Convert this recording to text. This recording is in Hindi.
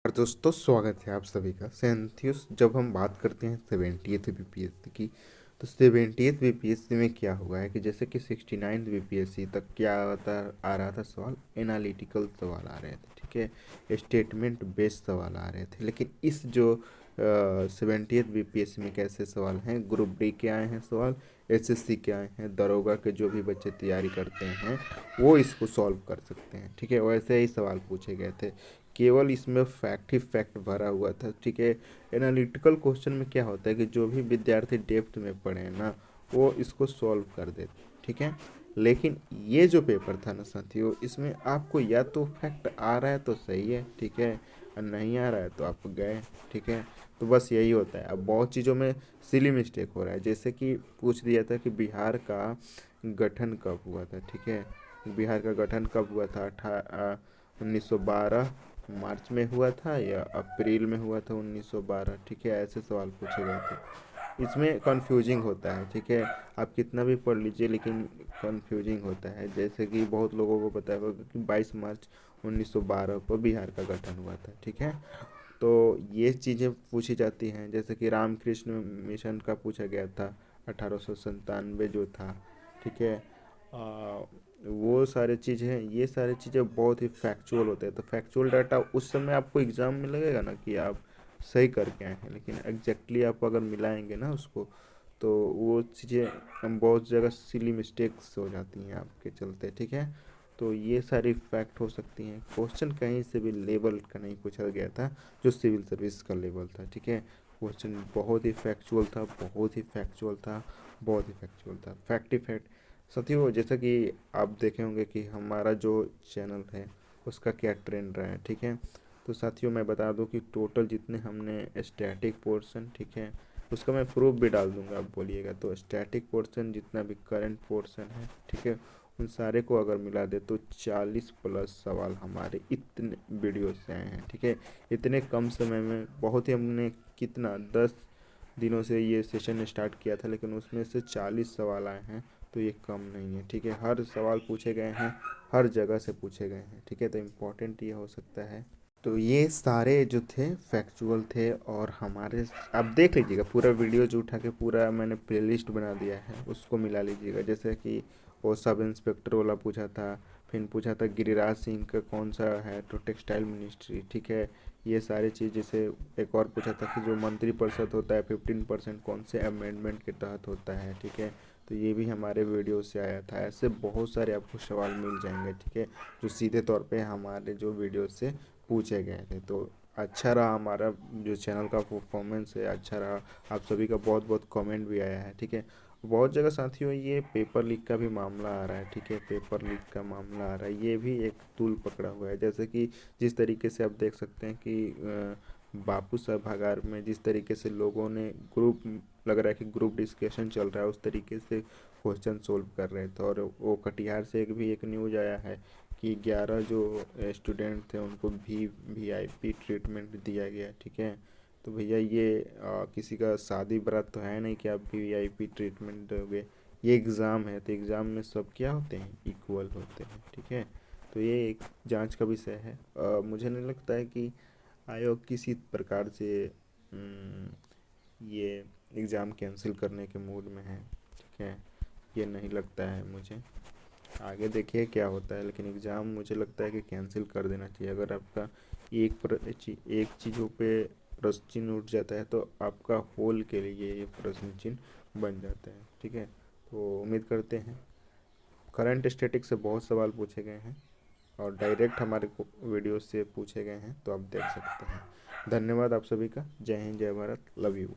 और दोस्तों स्वागत है आप सभी का सेंथियस। जब हम बात करते हैं 70th बीपीएससी की, तो 70th बीपीएससी में क्या हुआ है कि जैसे कि 69th बीपीएससी तक क्या होता आ रहा था सवाल, एनालिटिकल सवाल आ रहे थे, ठीक है, स्टेटमेंट बेस्ड सवाल आ रहे थे। लेकिन इस जो 70th बीपीएससी में कैसे सवाल हैं, ग्रुप डी के आए हैं सवाल, एसएससी के आए हैं, दरोगा के जो भी बच्चे तैयारी करते हैं वो इसको सॉल्व कर सकते हैं, ठीक है। वैसे ही सवाल पूछे गए थे, केवल इसमें फैक्ट ही फैक्ट भरा हुआ था, ठीक है। एनालिटिकल क्वेश्चन में क्या होता है कि जो भी विद्यार्थी डेप्थ में पढ़े हैं ना, वो इसको सॉल्व कर देते, ठीक है। लेकिन ये जो पेपर था ना साथियों, इसमें आपको या तो फैक्ट आ रहा है तो सही है, ठीक है, और नहीं आ रहा है तो आप गए, ठीक है। तो बस यही होता है। अब बहुत चीज़ों में सिली मिस्टेक हो रहा है, जैसे कि पूछ दिया था कि बिहार का गठन कब हुआ था, ठीक है। बिहार का गठन कब हुआ था? 1912 मार्च में हुआ था या अप्रैल में हुआ था 1912, ठीक है। ऐसे सवाल पूछे गए थे। इसमें कंफ्यूजिंग होता है, ठीक है। आप कितना भी पढ़ लीजिए लेकिन कंफ्यूजिंग होता है। जैसे कि बहुत लोगों को पता होगा कि 22 मार्च 1912 को बिहार का गठन हुआ था, ठीक है। तो ये चीज़ें पूछी जाती हैं। जैसे कि रामकृष्ण मिशन का पूछा गया था 1897 जो था, ठीक है। वो सारी चीज़ें हैं, ये सारी चीज़ें बहुत ही फैक्चुअल होते हैं। तो फैक्चुअल डाटा उस समय आपको एग्ज़ाम में लगेगा ना कि आप सही करके आए हैं, लेकिन एग्जैक्टली आप अगर मिलाएंगे ना उसको, तो वो चीज़ें हम बहुत जगह सिली मिस्टेक्स हो जाती हैं आपके चलते, ठीक है। तो ये सारी फैक्ट हो सकती हैं। क्वेश्चन कहीं से भी लेवल का नहीं पूछा गया था जो सिविल सर्विस का लेवल था, ठीक है। क्वेश्चन बहुत ही फैक्चुअल था, बहुत ही फैक्चुअल था, बहुत ही फैक्चुअल था, फैक्ट ही फैक्ट। साथियों, जैसा कि आप देखे होंगे कि हमारा जो चैनल है उसका क्या ट्रेंड रहा है, ठीक है। तो साथियों मैं बता दूं कि टोटल जितने हमने स्टैटिक पोर्शन, ठीक है, उसका मैं प्रूफ भी डाल दूंगा, आप बोलिएगा। तो स्टैटिक पोर्शन जितना भी करंट पोर्शन है, ठीक है, उन सारे को अगर मिला दे तो 40 प्लस सवाल हमारे इतने वीडियो से आए हैं, ठीक है। इतने कम समय में बहुत ही हमने कितना 10 दिनों से ये सेशन स्टार्ट किया था, लेकिन उसमें से 40 सवाल आए हैं, तो ये कम नहीं है, ठीक है। हर सवाल पूछे गए हैं, हर जगह से पूछे गए हैं, ठीक है। तो इम्पोर्टेंट ये हो सकता है। तो ये सारे जो थे फैक्चुअल थे, और हमारे आप देख लीजिएगा पूरा वीडियो जो उठा के पूरा मैंने प्लेलिस्ट बना दिया है, उसको मिला लीजिएगा। जैसे कि वो सब इंस्पेक्टर वाला पूछा था, फिर पूछा था गिरिराज सिंह का कौन सा है तो टेक्सटाइल मिनिस्ट्री, ठीक है। ये सारी चीज़, जैसे एक और पूछा था कि जो मंत्रिपरिषद होता है 15% कौन से अमेंडमेंट के तहत होता है, ठीक है। तो ये भी हमारे वीडियो से आया था। ऐसे बहुत सारे आपको सवाल मिल जाएंगे, ठीक है, जो सीधे तौर पे हमारे जो वीडियो से पूछे गए थे। तो अच्छा रहा हमारा जो चैनल का परफॉर्मेंस है, अच्छा रहा। आप सभी का बहुत बहुत कमेंट भी आया है, ठीक है। बहुत जगह साथियों ये पेपर लीक का भी मामला आ रहा है, ठीक है, पेपर लीक का मामला आ रहा है। ये भी एक तूल पकड़ा हुआ है। जैसे कि जिस तरीके से आप देख सकते हैं कि बापू साहब भागार में जिस तरीके से लोगों ने ग्रुप, लग रहा है कि ग्रुप डिस्कशन चल रहा है, उस तरीके से क्वेश्चन सोल्व कर रहे थे। और वो कटिहार से एक न्यूज आया है कि 11 जो स्टूडेंट थे उनको वीआईपी ट्रीटमेंट दिया गया, ठीक है। तो भैया ये किसी का शादी बारात तो है नहीं कि आप वीआईपी ट्रीटमेंट दोगे। ये एग्ज़ाम है, तो एग्ज़ाम में सब क्या होते हैं, इक्वल होते हैं, ठीक है। तो ये एक जांच का विषय है। मुझे नहीं लगता है कि आयोग किसी प्रकार से ये एग्ज़ाम कैंसिल करने के मूड में है, ठीक है। ये नहीं लगता है मुझे। आगे देखिए क्या होता है, लेकिन एग्ज़ाम मुझे लगता है कि कैंसिल कर देना चाहिए। अगर आपका एक चीज़ों पे प्रश्न चिन्ह उठ जाता है तो आपका होल के लिए ये प्रश्न चिन्ह बन जाता है, ठीक है। तो उम्मीद करते हैं। करंट स्टैटिक से बहुत सवाल पूछे गए हैं और डायरेक्ट हमारे वीडियो से पूछे गए हैं, तो आप देख सकते हैं। धन्यवाद आप सभी का। जय हिंद, जय भारत, लव यू।